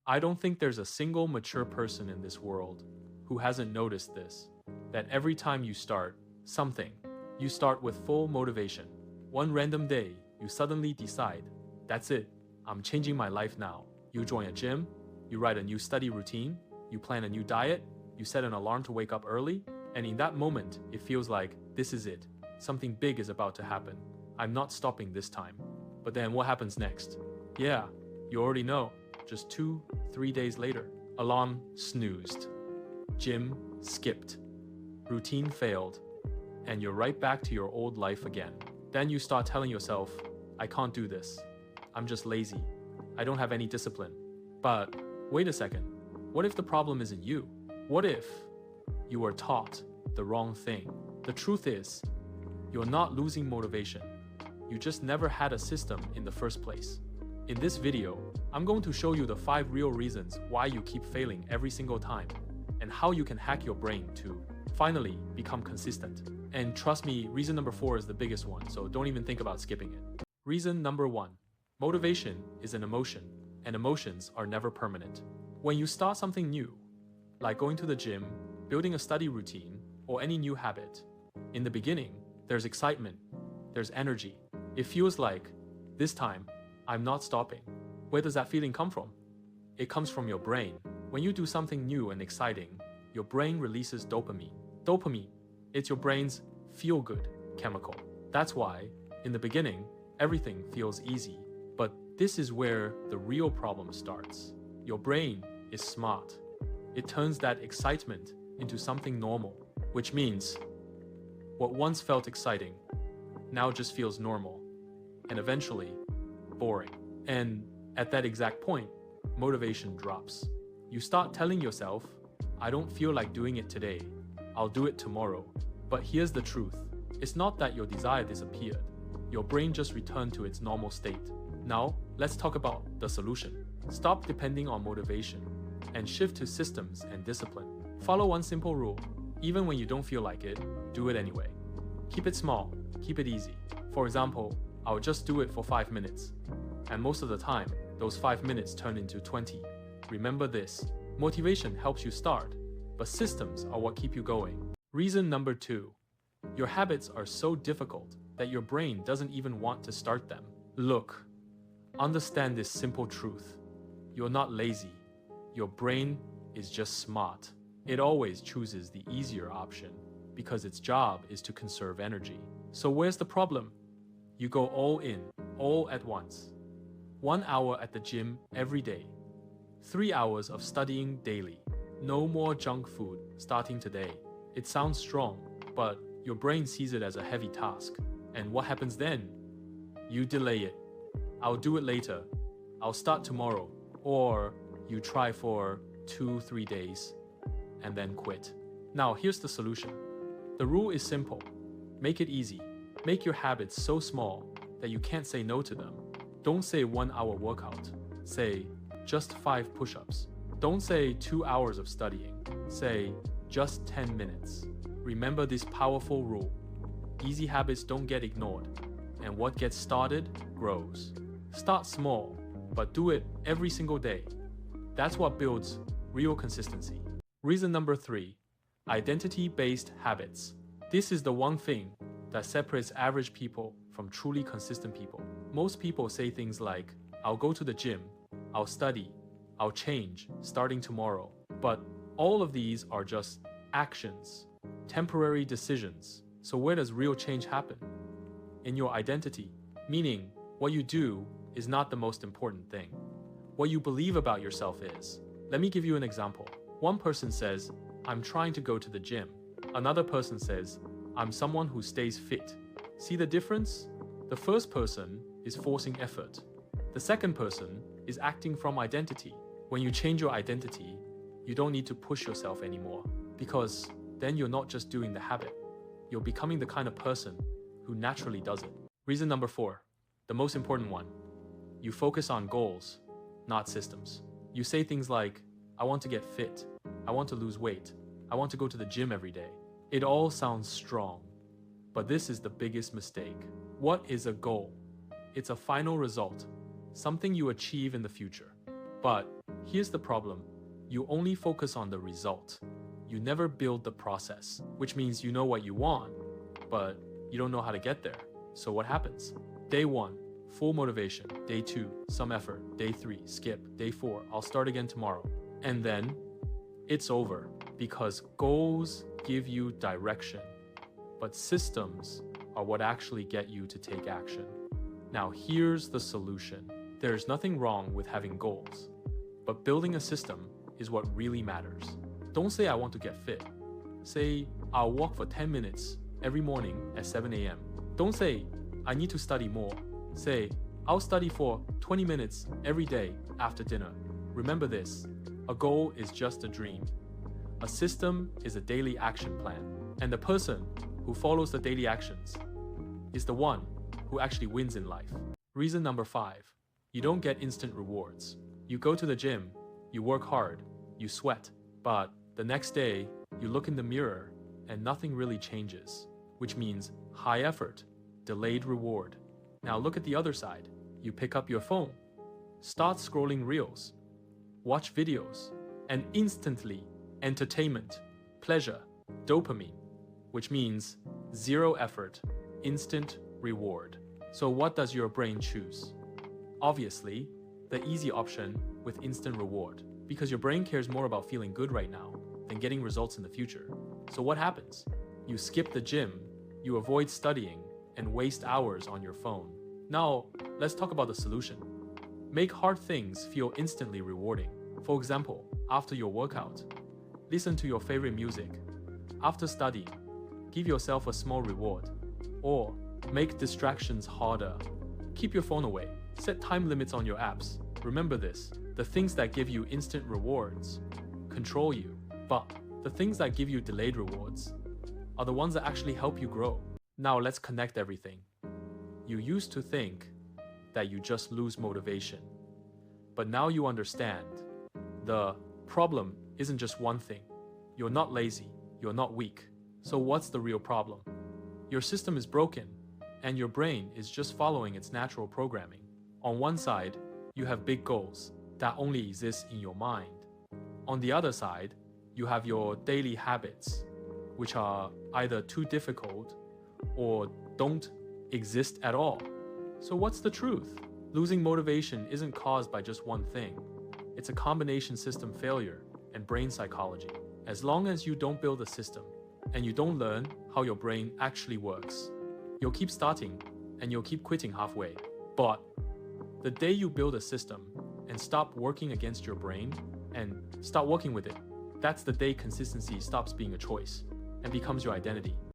I don't think there's a single mature person in this world who hasn't noticed this. That every time you start something, you start with full motivation. One random day, you suddenly decide, that's it, I'm changing my life now. You join a gym, you write a new study routine, you plan a new diet, you set an alarm to wake up early, and in that moment, it feels like this is it. Something big is about to happen. I'm not stopping this time. But then what happens next? Yeah, you already know. Just 2-3 days later, alarm snoozed, gym skipped, routine failed, and you're right back to your old life again. Then you start telling yourself, I can't do this. I'm just lazy. I don't have any discipline. But wait a second. What if the problem isn't you? What if you were taught the wrong thing? The truth is, you're not losing motivation. You just never had a system in the first place. In this video, I'm going to show you the 5 real reasons why you keep failing every single time, and how you can hack your brain to finally become consistent. And trust me, reason number 4 is the biggest one, so don't even think about skipping it. Reason number 1. Motivation is an emotion, and emotions are never permanent. When you start something new, like going to the gym, building a study routine, or any new habit, in the beginning, there's excitement, there's energy. It feels like, this time, I'm not stopping. Where does that feeling come from? It comes from your brain. When you do something new and exciting, your brain releases dopamine. Dopamine, it's your brain's feel-good chemical. That's why, in the beginning, everything feels easy. But this is where the real problem starts. Your brain is smart. It turns that excitement into something normal, which means what once felt exciting now just feels normal, and eventually boring. And at that exact point, motivation drops. You start telling yourself, I don't feel like doing it today. I'll do it tomorrow. But here's the truth. It's not that your desire disappeared. Your brain just returned to its normal state. Now, let's talk about the solution. Stop depending on motivation and shift to systems and discipline. Follow one simple rule. Even when you don't feel like it, do it anyway. Keep it small. Keep it easy. For example, I'll just do it for 5 minutes. And most of the time, those 5 minutes turn into 20. Remember this. Motivation helps you start, but systems are what keep you going. Reason number 2. Your habits are so difficult that your brain doesn't even want to start them. Look, understand this simple truth. You're not lazy. Your brain is just smart. It always chooses the easier option because its job is to conserve energy. So where's the problem? You go all in, all at once. 1 hour at the gym every day. 3 hours of studying daily. No more junk food starting today. It sounds strong, but your brain sees it as a heavy task. And what happens then? You delay it. I'll do it later. I'll start tomorrow. Or you try for 2-3 days and then quit. Now here's the solution. The rule is simple. Make it easy. Make your habits so small that you can't say no to them. Don't say 1 hour workout. Say just 5 push-ups. Don't say 2 hours of studying. Say just 10 minutes. Remember this powerful rule. Easy habits don't get ignored, and what gets started grows. Start small, but do it every single day. That's what builds real consistency. Reason number 3, identity-based habits. This is the one thing that separates average people from truly consistent people. Most people say things like, I'll go to the gym, I'll study, I'll change starting tomorrow. But all of these are just actions, temporary decisions. So where does real change happen? In your identity, meaning what you do is not the most important thing. What you believe about yourself is. Let me give you an example. One person says, I'm trying to go to the gym. Another person says, I'm someone who stays fit. See the difference? The first person is forcing effort. The second person is acting from identity. When you change your identity, you don't need to push yourself anymore, because then you're not just doing the habit. You're becoming the kind of person who naturally does it. Reason number 4, the most important one. You focus on goals, not systems. You say things like, I want to get fit. I want to lose weight. I want to go to the gym every day. It all sounds strong, but this is the biggest mistake. What is a goal? It's a final result, something you achieve in the future. But Here's the problem. You only focus on the result. You never build the process, which means you know what you want, but you don't know how to get there. So what happens? Day 1, full motivation. Day 2, some effort. Day 3, skip. Day 4, I'll start again tomorrow. And then it's over, because goals give you direction, but systems are what actually get you to take action. Now here's the solution. There's nothing wrong with having goals, but building a system is what really matters. Don't say I want to get fit. Say I'll walk for 10 minutes every morning at 7 a.m. Don't say I need to study more. Say I'll study for 20 minutes every day after dinner. Remember this, a goal is just a dream. A system is a daily action plan, and the person who follows the daily actions is the one who actually wins in life. Reason number 5, you don't get instant rewards. You go to the gym, you work hard, you sweat, but the next day you look in the mirror and nothing really changes, which means high effort, delayed reward. Now look at the other side. You pick up your phone, start scrolling reels, watch videos, and instantly entertainment, pleasure, dopamine, which means zero effort, instant reward. So what does your brain choose? Obviously, the easy option with instant reward, because your brain cares more about feeling good right now than getting results in the future. So what happens? You skip the gym, you avoid studying, and waste hours on your phone. Now, let's talk about the solution. Make hard things feel instantly rewarding. For example, after your workout, listen to your favorite music. After studying, give yourself a small reward. Or make distractions harder. Keep your phone away. Set time limits on your apps. Remember this, the things that give you instant rewards control you, but the things that give you delayed rewards are the ones that actually help you grow. Now let's connect everything. You used to think that you just lose motivation, but now you understand the problem isn't just one thing. You're not lazy, you're not weak. So what's the real problem? Your system is broken, and your brain is just following its natural programming. On one side, you have big goals that only exist in your mind. On the other side, you have your daily habits, which are either too difficult or don't exist at all. So what's the truth? Losing motivation isn't caused by just one thing. It's a combination system failure and brain psychology. As long as you don't build a system and you don't learn how your brain actually works, you'll keep starting and you'll keep quitting halfway. But the day you build a system and stop working against your brain and start working with it, that's the day consistency stops being a choice and becomes your identity.